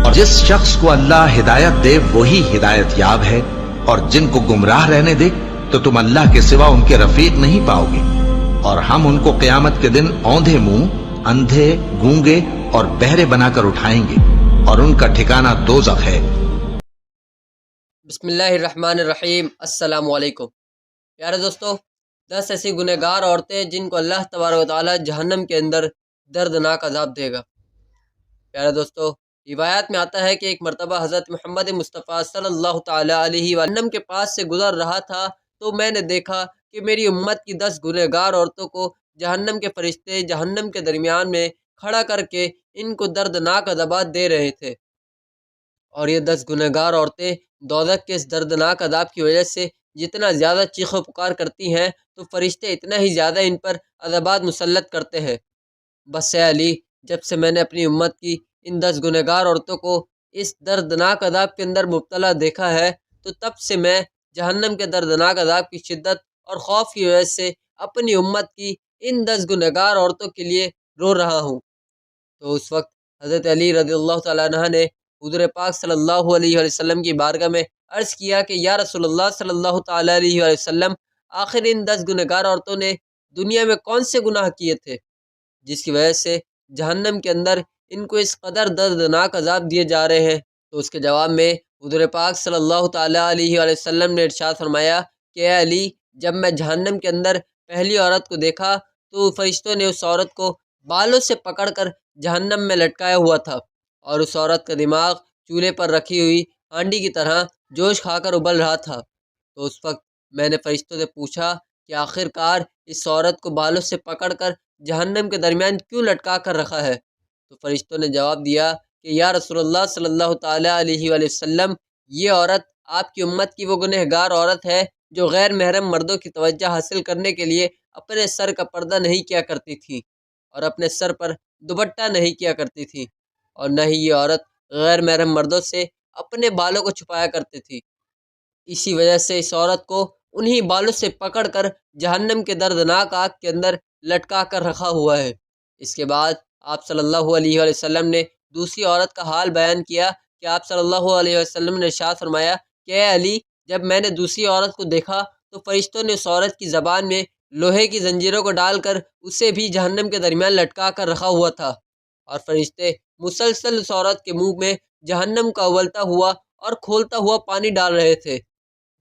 اور جس شخص کو اللہ ہدایت دے وہی ہدایت یاب ہے، اور جن کو گمراہ رہنے دے تو تم اللہ کے سوا ان کے رفیق نہیں پاؤ گے۔ اور ہم ان کو قیامت کے دن اوندھے منہ، اندھے، گونگے اور بہرے بنا کر اٹھائیں گے، اور ان کا ٹھکانہ دوزخ ہے۔ بسم اللہ الرحمن الرحیم۔ السلام علیکم پیارے دوستو، 10 ایسی گنہگار عورتیں جن کو اللہ تبارک و تعالی جہنم کے اندر دردناک عذاب دے گا۔ پیارے دوستو، روایات میں آتا ہے کہ ایک مرتبہ حضرت محمد مصطفیٰ صلی اللہ تعالی علیہ وسلم کے پاس سے گزر رہا تھا تو میں نے دیکھا کہ میری امت کی 10 گنہگار عورتوں کو جہنم کے فرشتے جہنم کے درمیان میں کھڑا کر کے ان کو دردناک عذابات دے رہے تھے، اور یہ 10 گنہگار عورتیں دوزخ کے اس دردناک عذاب کی وجہ سے جتنا زیادہ چیخ و پکار کرتی ہیں تو فرشتے اتنا ہی زیادہ ان پر عذابات مسلط کرتے ہیں۔ بس اے علی، جب سے میں نے اپنی امت کی ان 10 گنہگار عورتوں کو اس دردناک عذاب کے اندر مبتلا دیکھا ہے تو تب سے میں جہنم کے دردناک عذاب کی شدت اور خوف کی وجہ سے اپنی امت کی ان 10 گنہگار عورتوں کے لیے رو رہا ہوں۔ تو اس وقت حضرت علی رضی اللہ تعالیٰ عنہ نے حضور پاک صلی اللہ علیہ وسلم کی بارگاہ میں عرض کیا کہ یا رسول اللہ صلی اللہ تعالیٰ علیہ وسلم، آخر ان 10 گنہگار عورتوں نے دنیا میں کون سے گناہ کیے تھے جس کی وجہ سے جہنم کے اندر ان کو اس قدر دردناک عذاب دیے جا رہے ہیں؟ تو اس کے جواب میں حضور پاک صلی اللہ تعالیٰ علیہ وسلم نے ارشاد فرمایا کہ اے علی، جب میں جہنم کے اندر پہلی عورت کو دیکھا تو فرشتوں نے اس عورت کو بالوں سے پکڑ کر جہنم میں لٹکایا ہوا تھا، اور اس عورت کا دماغ چولہے پر رکھی ہوئی ہانڈی کی طرح جوش کھا کر ابل رہا تھا۔ تو اس وقت میں نے فرشتوں سے پوچھا کہ آخر کار اس عورت کو بالوں سے پکڑ کر جہنم کے درمیان کیوں لٹکا کر رکھا ہے؟ تو فرشتوں نے جواب دیا کہ یا رسول اللہ صلی اللہ تعالیٰ علیہ وآلہ وسلم، یہ عورت آپ کی امت کی وہ گنہگار عورت ہے جو غیر محرم مردوں کی توجہ حاصل کرنے کے لیے اپنے سر کا پردہ نہیں کیا کرتی تھی، اور اپنے سر پر دوپٹہ نہیں کیا کرتی تھی، اور نہ ہی یہ عورت غیر محرم مردوں سے اپنے بالوں کو چھپایا کرتی تھی۔ اسی وجہ سے اس عورت کو انہی بالوں سے پکڑ کر جہنم کے دردناک آگ کے اندر لٹکا کر رکھا ہوا ہے۔ اس کے بعد آپ صلی اللہ علیہ وآلہ وسلم نے دوسری عورت کا حال بیان کیا کہ آپ صلی اللہ علیہ وسلم نے ارشاد فرمایا کہ اے علی، جب میں نے دوسری عورت کو دیکھا تو فرشتوں نے اس عورت کی زبان میں لوہے کی زنجیروں کو ڈال کر اسے بھی جہنم کے درمیان لٹکا کر رکھا ہوا تھا، اور فرشتے مسلسل اس عورت کے منہ میں جہنم کا اولتا ہوا اور کھولتا ہوا پانی ڈال رہے تھے۔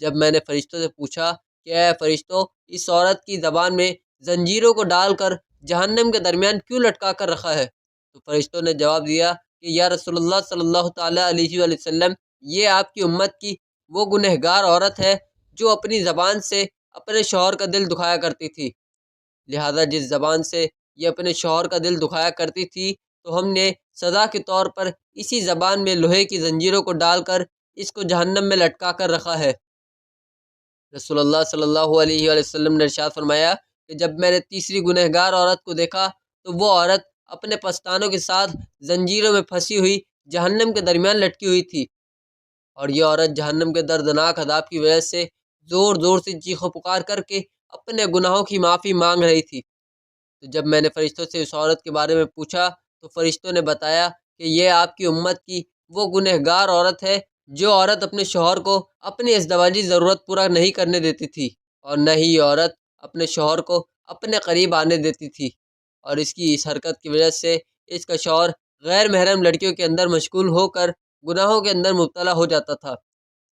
جب میں نے فرشتوں سے پوچھا کہ اے فرشتوں، اس عورت کی زبان میں زنجیروں کو ڈال کر جہنم کے درمیان کیوں لٹکا کر رکھا ہے؟ تو فرشتوں نے جواب دیا کہ یا رسول اللہ صلی اللہ تعالیٰ علیہ وآلہ وسلم، یہ آپ کی امت کی وہ گنہگار عورت ہے جو اپنی زبان سے اپنے شوہر کا دل دکھایا کرتی تھی، لہذا جس زبان سے یہ اپنے شوہر کا دل دکھایا کرتی تھی تو ہم نے سزا کے طور پر اسی زبان میں لوہے کی زنجیروں کو ڈال کر اس کو جہنم میں لٹکا کر رکھا ہے۔ رسول اللہ صلی اللہ علیہ وآلہ وسلم نے ارشاد فرمایا کہ جب میں نے تیسری گنہگار عورت کو دیکھا تو وہ عورت اپنے پستانوں کے ساتھ زنجیروں میں پھنسی ہوئی جہنم کے درمیان لٹکی ہوئی تھی، اور یہ عورت جہنم کے دردناک عذاب کی وجہ سے زور زور سے چیخ و پکار کر کے اپنے گناہوں کی معافی مانگ رہی تھی۔ تو جب میں نے فرشتوں سے اس عورت کے بارے میں پوچھا تو فرشتوں نے بتایا کہ یہ آپ کی امت کی وہ گنہگار عورت ہے جو عورت اپنے شوہر کو اپنی ازدواجی ضرورت پورا نہیں کرنے دیتی تھی، اور نہ ہی یہ عورت اپنے شوہر کو اپنے قریب آنے دیتی تھی، اور اس کی اس حرکت کی وجہ سے اس کا شوہر غیر محرم لڑکیوں کے اندر مشغول ہو کر گناہوں کے اندر مبتلا ہو جاتا تھا،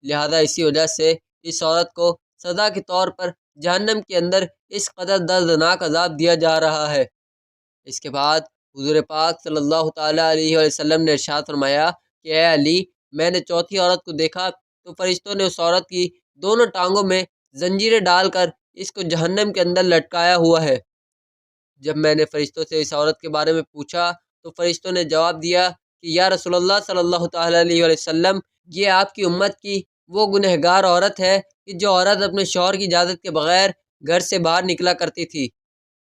لہذا اسی وجہ سے اس عورت کو سزا کے طور پر جہنم کے اندر اس قدر دردناک عذاب دیا جا رہا ہے۔ اس کے بعد حضور پاک صلی اللہ تعالیٰ علیہ وسلم نے ارشاد فرمایا کہ اے علی، میں نے چوتھی عورت کو دیکھا تو فرشتوں نے اس عورت کی دونوں ٹانگوں میں زنجیریں ڈال کر اس کو جہنم کے اندر لٹکایا ہوا ہے۔ جب میں نے فرشتوں سے اس عورت کے بارے میں پوچھا تو فرشتوں نے جواب دیا کہ یا رسول اللہ صلی اللہ تعالیٰ علیہ وسلم، یہ آپ کی امت کی وہ گنہگار عورت ہے کہ جو عورت اپنے شوہر کی اجازت کے بغیر گھر سے باہر نکلا کرتی تھی،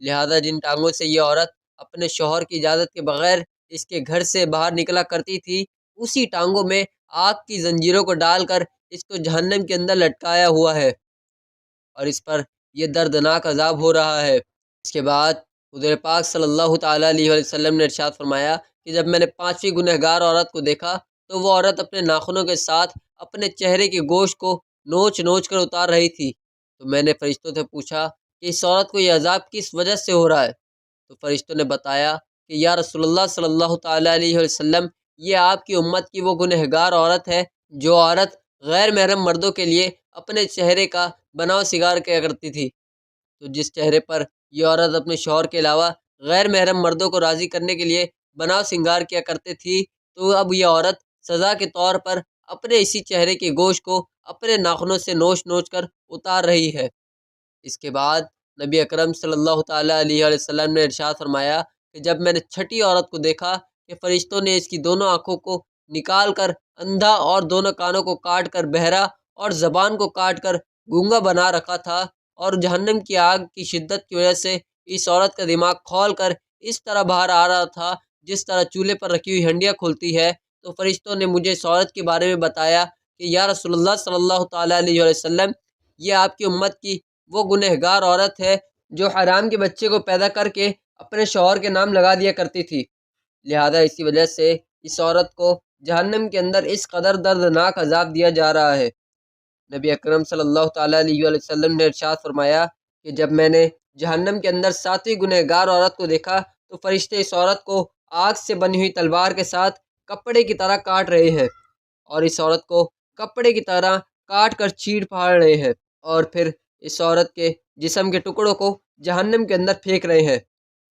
لہذا جن ٹانگوں سے یہ عورت اپنے شوہر کی اجازت کے بغیر اس کے گھر سے باہر نکلا کرتی تھی، اسی ٹانگوں میں آگ کی زنجیروں کو ڈال کر اس کو جہنم کے اندر لٹکایا ہوا ہے، اور اس پر یہ دردناک عذاب ہو رہا ہے۔ اس کے بعد حضور پاک صلی اللہ تعالیٰ علیہ وسلم نے ارشاد فرمایا کہ جب میں نے پانچویں گنہگار عورت کو دیکھا تو وہ عورت اپنے ناخنوں کے ساتھ اپنے چہرے کے گوشت کو نوچ نوچ کر اتار رہی تھی۔ تو میں نے فرشتوں سے پوچھا کہ اس عورت کو یہ عذاب کس وجہ سے ہو رہا ہے؟ تو فرشتوں نے بتایا کہ یا رسول اللہ صلی اللہ تعالیٰ علیہ وسلم، یہ آپ کی امت کی وہ گنہگار عورت ہے جو عورت غیر محرم مردوں کے لیے اپنے چہرے کا بناؤ سنگار کیا کرتی تھی۔ تو جس چہرے پر یہ عورت اپنے شوہر کے علاوہ غیر محرم مردوں کو راضی کرنے کے لیے بناؤ سنگار کیا کرتے تھی، تو اب یہ عورت سزا کے طور پر اپنے اسی چہرے کے گوشت کو اپنے ناخنوں سے نوچ نوچ کر اتار رہی ہے۔ اس کے بعد نبی اکرم صلی اللہ تعالیٰ علیہ وسلم نے ارشاد فرمایا کہ جب میں نے چھٹی عورت کو دیکھا کہ فرشتوں نے اس کی دونوں آنکھوں کو نکال کر اندھا اور دونوں کانوں کو کاٹ کر بہرا اور زبان کو کاٹ کر گونگا بنا رکھا تھا، اور جہنم کی آگ کی شدت کی وجہ سے اس عورت کا دماغ کھول کر اس طرح باہر آ رہا تھا جس طرح چولہے پر رکھی ہوئی ہنڈیاں کھلتی ہے، تو فرشتوں نے مجھے اس عورت کے بارے میں بتایا کہ یا رسول اللہ صلی اللہ تعالیٰ علیہ وسلم، یہ آپ کی امت کی وہ گنہگار عورت ہے جو حرام کے بچے کو پیدا کر کے اپنے شوہر کے نام لگا دیا کرتی تھی، لہذا اسی وجہ سے اس عورت کو جہنم کے اندر اس قدر دردناک عذاب دیا جا رہا ہے۔ نبی اکرم صلی اللہ تعالیٰ علیہ وسلم نے ارشاد فرمایا کہ جب میں نے جہنم کے اندر ساتویں گنہگار عورت کو دیکھا تو فرشتے اس عورت کو آگ سے بنی ہوئی تلوار کے ساتھ کپڑے کی طرح کاٹ رہے ہیں، اور اس عورت کو کپڑے کی طرح کاٹ کر چیر پھاڑ رہے ہیں، اور پھر اس عورت کے جسم کے ٹکڑوں کو جہنم کے اندر پھینک رہے ہیں۔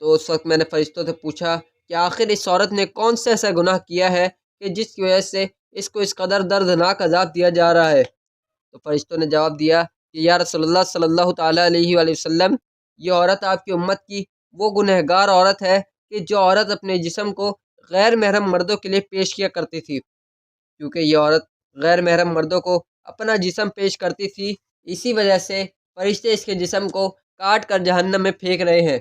تو اس وقت میں نے فرشتوں سے پوچھا کہ آخر اس عورت نے کون سا ایسا گناہ کیا ہے کہ جس کی وجہ سے اس کو اس قدر دردناک عذاب دیا جا رہا ہے؟ تو فرشتوں نے جواب دیا کہ یا رسول اللہ صلی اللہ تعالیٰ علیہ وآلہ وسلم، یہ عورت آپ کی امت کی وہ گنہگار عورت ہے کہ جو عورت اپنے جسم کو غیر محرم مردوں کے لیے پیش کیا کرتی تھی، کیونکہ یہ عورت غیر محرم مردوں کو اپنا جسم پیش کرتی تھی، اسی وجہ سے فرشتے اس کے جسم کو کاٹ کر جہنم میں پھینک رہے ہیں۔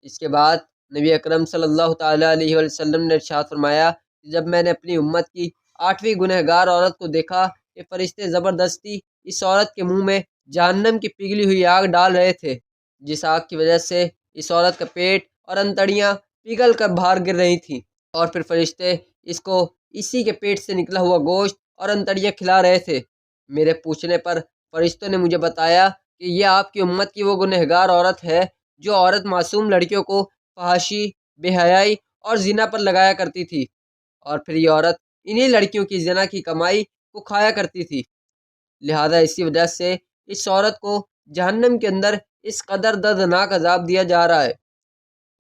اس کے بعد نبی اکرم صلی اللہ تعالیٰ علیہ وسلم نے ارشاد فرمایا کہ جب میں نے اپنی امت کی 8ویں گنہگار عورت کو دیکھا کہ فرشتے زبردستی اس عورت کے منہ میں جہنم کی پگھلی ہوئی آگ ڈال رہے تھے، جس آگ کی وجہ سے اس عورت کا پیٹ اور انتڑیاں پگھل کر باہر گر رہی تھیں، اور پھر فرشتے اس کو اسی کے پیٹ سے نکلا ہوا گوشت اور انتڑیاں کھلا رہے تھے۔ میرے پوچھنے پر فرشتوں نے مجھے بتایا کہ یہ آپ کی امت کی وہ گنہگار عورت ہے جو عورت معصوم لڑکیوں کو فحاشی، بے حیائی اور زنا پر لگایا کرتی تھی، اور پھر یہ عورت انہی لڑکیوں کی زنا کی کمائی کو کھایا کرتی تھی، لہذا اسی وجہ سے اس عورت کو جہنم کے اندر اس قدر دردناک عذاب دیا جا رہا ہے۔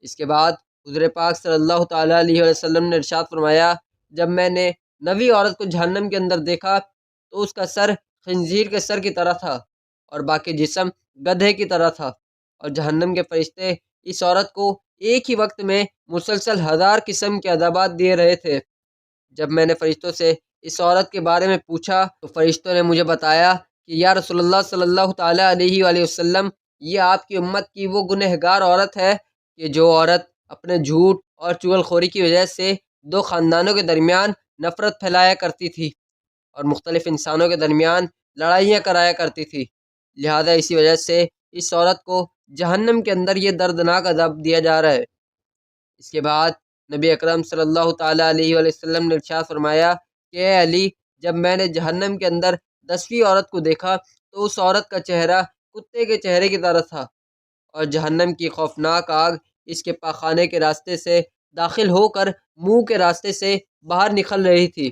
اس کے بعد حضور پاک صلی اللہ تعالیٰ علیہ وسلم نے ارشاد فرمایا جب میں نے 9ویں عورت کو جہنم کے اندر دیکھا تو اس کا سر خنزیر کے سر کی طرح تھا اور باقی جسم گدھے کی طرح تھا، اور جہنم کے فرشتے اس عورت کو ایک ہی وقت میں مسلسل 1000 قسم کے عذابات دے رہے تھے۔ جب میں نے فرشتوں سے اس عورت کے بارے میں پوچھا تو فرشتوں نے مجھے بتایا کہ یا رسول اللہ صلی اللہ تعالیٰ علیہ وآلہ وسلم، یہ آپ کی امت کی وہ گنہگار عورت ہے کہ جو عورت اپنے جھوٹ اور چغل خوری کی وجہ سے 2 خاندانوں کے درمیان نفرت پھیلایا کرتی تھی اور مختلف انسانوں کے درمیان لڑائیاں کرایا کرتی تھی، لہذا اسی وجہ سے اس عورت کو جہنم کے اندر یہ دردناک عذاب دیا جا رہا ہے۔ اس کے بعد نبی اکرم صلی اللہ تعالیٰ علیہ وآلہ وسلم نے ارشاد فرمایا کہ اے علی، جب میں نے جہنم کے اندر 10ویں عورت کو دیکھا تو اس عورت کا چہرہ کتے کے چہرے کی طرح تھا، اور جہنم کی خوفناک آگ اس کے پاخانے کے راستے سے داخل ہو کر منہ کے راستے سے باہر نکل رہی تھی۔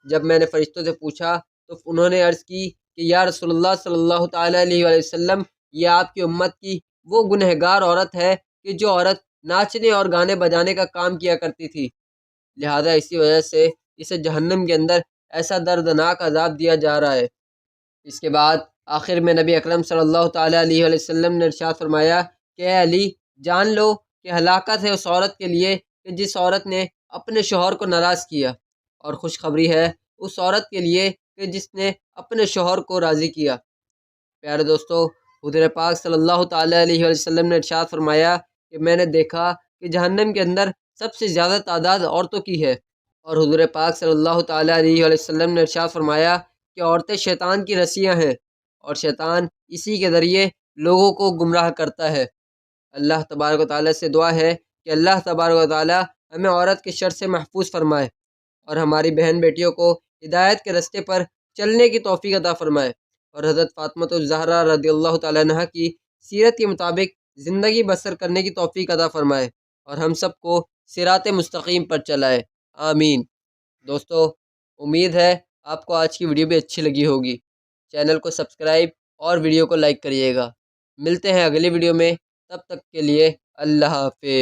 جب میں نے فرشتوں سے پوچھا تو انہوں نے عرض کی کہ یا رسول اللہ صلی اللہ تعالیٰ علیہ وآلہ وسلم، یہ آپ کی امت کی وہ گنہگار عورت ہے کہ جو عورت ناچنے اور گانے بجانے کا کام کیا کرتی تھی، لہذا اسی وجہ سے اسے جہنم کے اندر ایسا دردناک عذاب دیا جا رہا ہے۔ اس کے بعد آخر میں نبی اکرم صلی اللہ تعالیٰ علیہ وآلہ وسلم نے ارشاد فرمایا کہ اے علی، جان لو کہ ہلاکت ہے اس عورت کے لیے کہ جس عورت نے اپنے شوہر کو ناراض کیا، اور خوشخبری ہے اس عورت کے لیے کہ جس نے اپنے شوہر کو راضی کیا۔ پیارے دوستو، حضور پاک صلی اللہ تعالیٰ علیہ وآلہ وسلم نے ارشاد فرمایا کہ میں نے دیکھا کہ جہنم کے اندر سب سے زیادہ تعداد عورتوں کی ہے، اور حضور پاک صلی اللہ تعالیٰ علیہ وآلہ وسلم نے ارشاد فرمایا کہ عورتیں شیطان کی رسیاں ہیں، اور شیطان اسی کے ذریعے لوگوں کو گمراہ کرتا ہے۔ اللہ تبارک و تعالیٰ سے دعا ہے کہ اللہ تبارک و تعالیٰ ہمیں عورت کے شر سے محفوظ فرمائے۔ اور ہماری بہن بیٹیوں کو ہدایت کے راستے پر چلنے کی توفیق عطا فرمائے، اور حضرت فاطمہ الزہرا رضی اللہ تعالیٰ عنہ کی سیرت کے مطابق زندگی بسر کرنے کی توفیق عطا فرمائے، اور ہم سب کو صراط مستقیم پر چلائے، آمین۔ دوستو، امید ہے آپ کو آج کی ویڈیو بھی اچھی لگی ہوگی۔ چینل کو سبسکرائب اور ویڈیو کو لائک کریے گا۔ ملتے ہیں اگلی ویڈیو میں، تب تک کے لیے اللہ حافظ۔